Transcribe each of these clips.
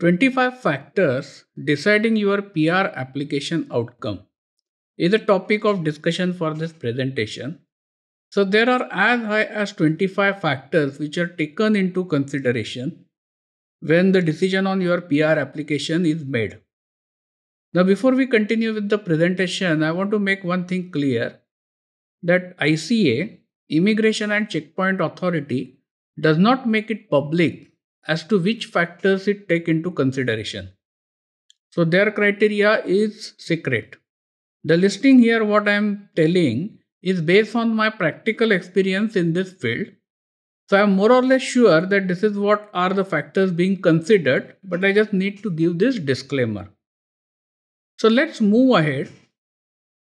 25 factors deciding your PR application outcome is a topic of discussion for this presentation. So there are as high as 25 factors which are taken into consideration when the decision on your PR application is made. Now before we continue with the presentation, I want to make one thing clear that ICA, Immigration and Checkpoint Authority, does not make it public as to which factors it take into consideration. So their criteria is secret. The listing here, what I am telling, is based on my practical experience in this field. So I am more or less sure that this is what are the factors being considered, but I just need to give this disclaimer. So let's move ahead.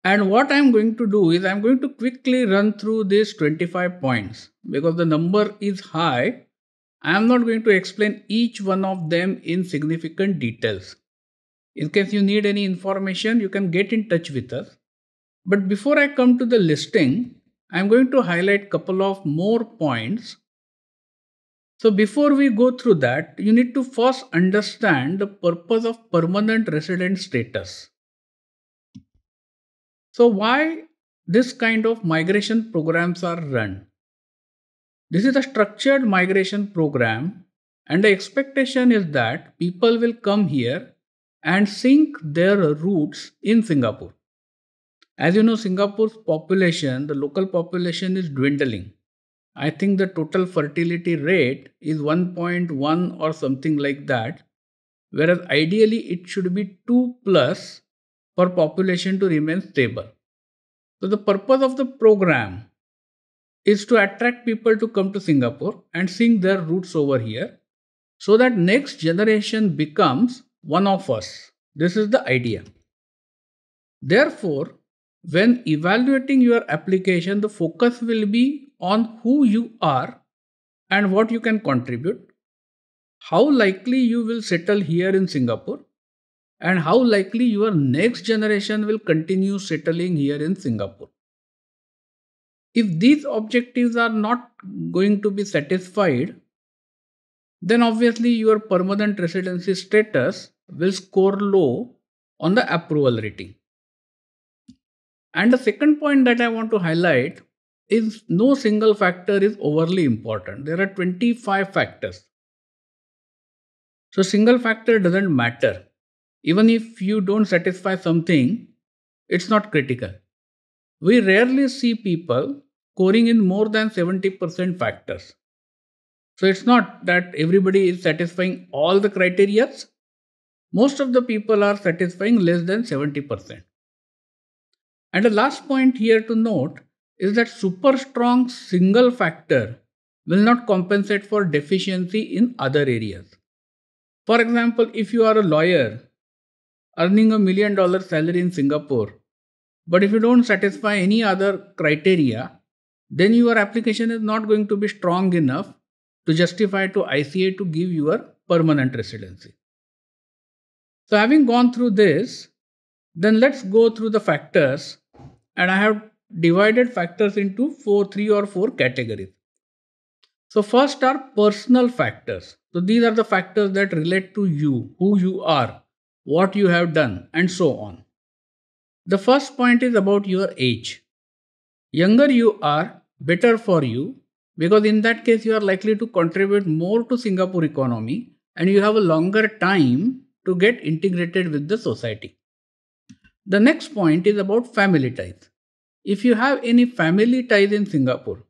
And what I am going to do is I am going to quickly run through these 25 points because the number is high. I am not going to explain each one of them in significant details. In case you need any information, you can get in touch with us. But before I come to the listing, I am going to highlight a couple of more points. So before we go through that, you need to first understand the purpose of permanent resident status. So why this kind of migration programs are run? This is a structured migration program, and the expectation is that people will come here and sink their roots in Singapore. As you know, Singapore's population, the local population is dwindling. I think the total fertility rate is 1.1 or something like that, whereas ideally it should be 2 plus for population to remain stable. So the purpose of the program is to attract people to come to Singapore and sink their roots over here so that next generation becomes one of us. This is the idea. Therefore, when evaluating your application, the focus will be on who you are and what you can contribute, how likely you will settle here in Singapore, and how likely your next generation will continue settling here in Singapore. If these objectives are not going to be satisfied, then obviously your permanent residency status will score low on the approval rating. And the second point that I want to highlight is no single factor is overly important. There are 25 factors. So single factor doesn't matter. Even if you don't satisfy something, it's not critical. We rarely see people scoring in more than 70% factors. So it's not that everybody is satisfying all the criteria. Most of the people are satisfying less than 70%. And the last point here to note is that super strong single factor will not compensate for deficiency in other areas. For example, if you are a lawyer earning $1 million salary in Singapore, but if you don't satisfy any other criteria, then your application is not going to be strong enough to justify to ICA to give your permanent residency. So having gone through this, then let's go through the factors, and I have divided factors into 3 or 4 categories. So first are personal factors. So these are the factors that relate to you, who you are, what you have done, and so on. The first point is about your age. Younger you are, better for you, because in that case you are likely to contribute more to Singapore economy and you have a longer time to get integrated with the society. The next point is about family ties. If you have any family ties in Singapore,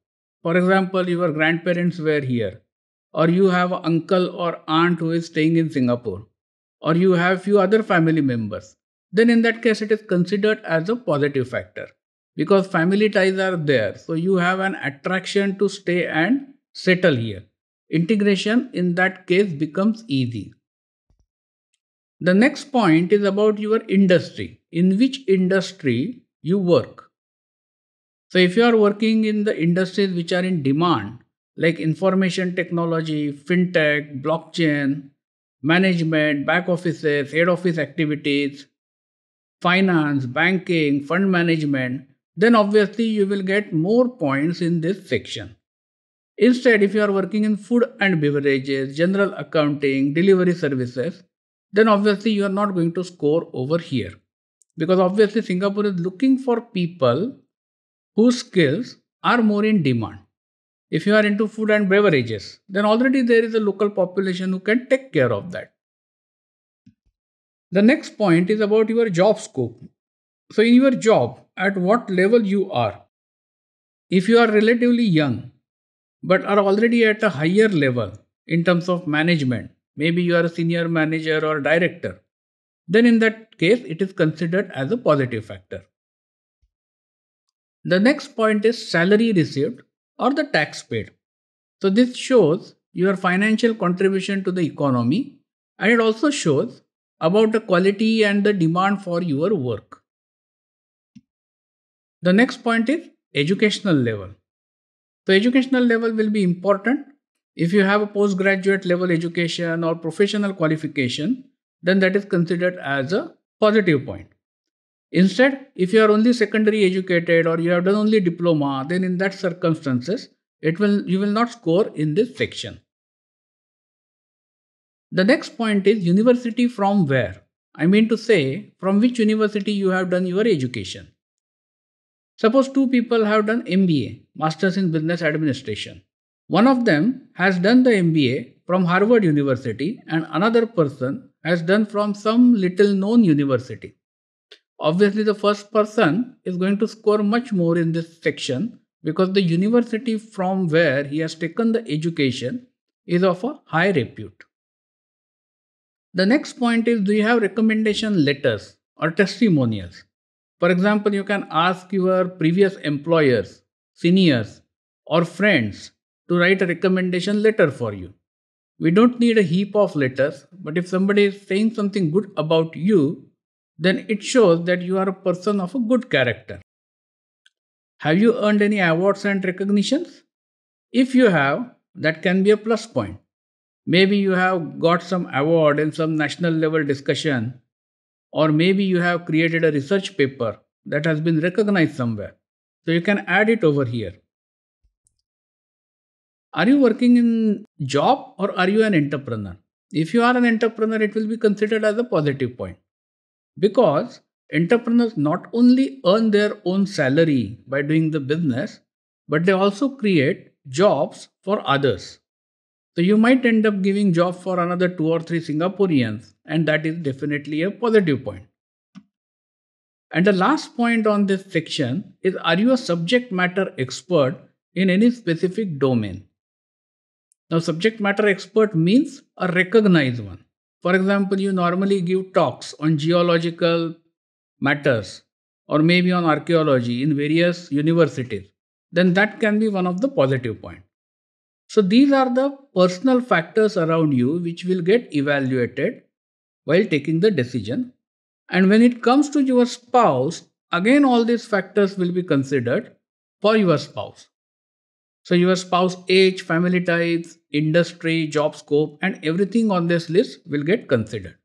for example, your grandparents were here, or you have an uncle or aunt who is staying in Singapore, or you have few other family members, then in that case it is considered as a positive factor because family ties are there. So you have an attraction to stay and settle here. Integration in that case becomes easy. The next point is about your industry. In which industry you work. So if you are working in the industries which are in demand, like information technology, fintech, blockchain, management, back offices, head office activities, finance, banking, fund management, then obviously you will get more points in this section. Instead, if you are working in food and beverages, general accounting, delivery services, then obviously you are not going to score over here. Because obviously Singapore is looking for people whose skills are more in demand. If you are into food and beverages, then already there is a local population who can take care of that. The next point is about your job scope. So, in your job, at what level you are. If you are relatively young but are already at a higher level in terms of management, maybe you are a senior manager or director, then in that case it is considered as a positive factor. The next point is salary received or the tax paid. So, this shows your financial contribution to the economy, and it also shows about the quality and the demand for your work. The next point is educational level. So, educational level will be important. If you have a postgraduate level education or professional qualification, then that is considered as a positive point. Instead, if you are only secondary educated or you have done only diploma, then in that circumstances, you will not score in this section. The next point is university from where. I mean to say, from which university you have done your education. Suppose two people have done MBA, Masters in Business Administration. One of them has done the MBA from Harvard University and another person has done from some little known university. Obviously, the first person is going to score much more in this section because the university from where he has taken the education is of a high repute. The next point is, do you have recommendation letters or testimonials? For example, you can ask your previous employers, seniors, or friends to write a recommendation letter for you. We don't need a heap of letters, but if somebody is saying something good about you, then it shows that you are a person of a good character. Have you earned any awards and recognitions? If you have, that can be a plus point. Maybe you have got some award in some national level discussion, or maybe you have created a research paper that has been recognized somewhere. So you can add it over here. Are you working in job or are you an entrepreneur? If you are an entrepreneur, it will be considered as a positive point. Because entrepreneurs not only earn their own salary by doing the business, but they also create jobs for others. So you might end up giving job for another 2 or 3 Singaporeans, and that is definitely a positive point. And the last point on this section is, are you a subject matter expert in any specific domain? Now, subject matter expert means a recognized one. For example, you normally give talks on geological matters or maybe on archaeology in various universities. Then that can be one of the positive points. So these are the personal factors around you which will get evaluated while taking the decision. And when it comes to your spouse, again all these factors will be considered for your spouse. So your spouse age, family types, industry, job scope, and everything on this list will get considered.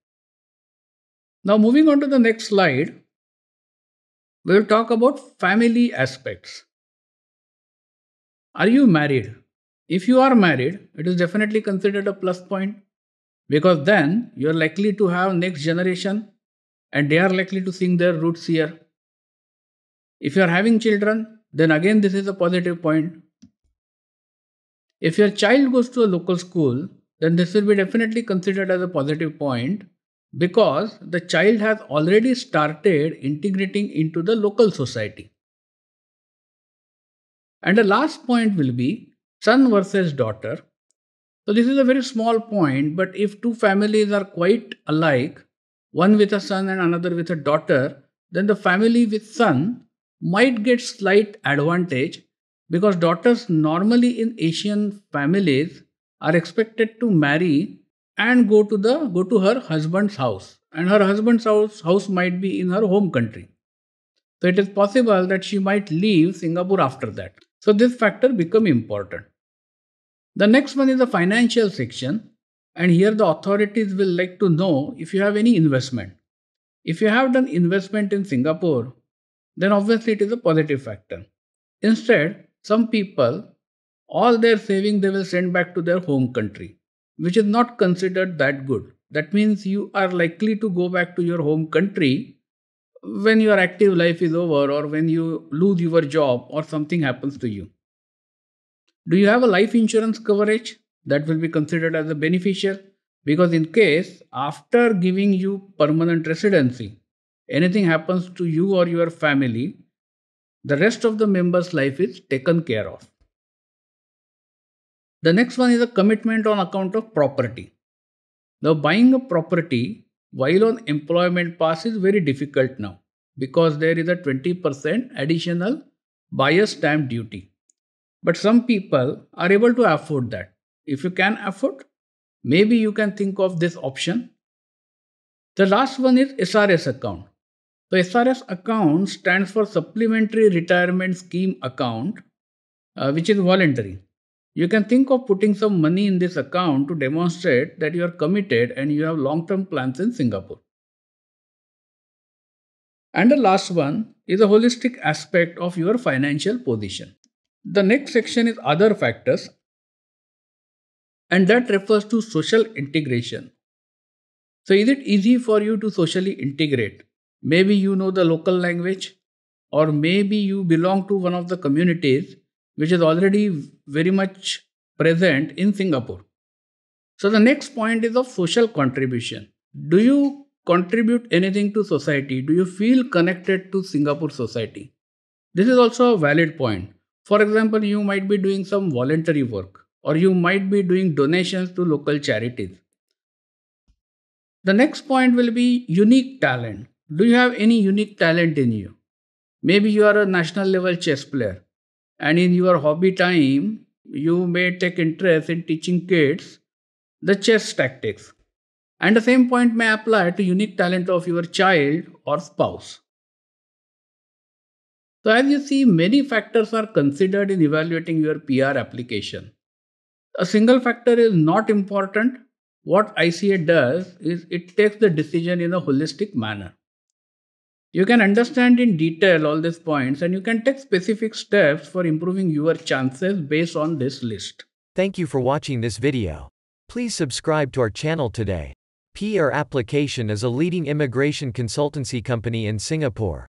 Now moving on to the next slide, we will talk about family aspects. Are you married? If you are married, it is definitely considered a plus point because then you are likely to have next generation and they are likely to sink their roots here. If you are having children, then again this is a positive point. If your child goes to a local school, then this will be definitely considered as a positive point because the child has already started integrating into the local society. And the last point will be son versus daughter. So this is a very small point, but if two families are quite alike, one with a son and another with a daughter, then the family with son might get slight advantage because daughters normally in Asian families are expected to marry and go to her husband's house, and her husband's house might be in her home country. So it is possible that she might leave Singapore after that. So this factor become important. The next one is the financial section, and here the authorities will like to know if you have any investment. If you have done investment in Singapore, then obviously it is a positive factor. Instead, some people, all their saving they will send back to their home country, which is not considered that good That means you are likely to go back to your home country when your active life is over or when you lose your job or something happens to you. Do you have a life insurance coverage that will be considered as a beneficial? Because in case after giving you permanent residency, anything happens to you or your family, the rest of the members' life is taken care of. The next one is a commitment on account of property. Now, buying a property while on employment pass is very difficult now because there is a 20% additional buyer's stamp duty. But some people are able to afford that. If you can afford, maybe you can think of this option. The last one is SRS account. So SRS account stands for Supplementary Retirement Scheme Account, which is voluntary. You can think of putting some money in this account to demonstrate that you are committed and you have long-term plans in Singapore. And the last one is a holistic aspect of your financial position. The next section is other factors, and that refers to social integration. So is it easy for you to socially integrate? Maybe you know the local language, or maybe you belong to one of the communities which is already very much present in Singapore. So the next point is of social contribution. Do you contribute anything to society? Do you feel connected to Singapore society? This is also a valid point. For example, you might be doing some voluntary work or you might be doing donations to local charities. The next point will be unique talent. Do you have any unique talent in you? Maybe you are a national level chess player and in your hobby time, you may take interest in teaching kids the chess tactics. And the same point may apply to unique talent of your child or spouse. So as you see, many factors are considered in evaluating your PR application. A single factor is not important. What ICA does is it takes the decision in a holistic manner. You can understand in detail all these points and you can take specific steps for improving your chances based on this list. Thank you for watching this video. Please subscribe to our channel today. PR Application is a leading immigration consultancy company in Singapore.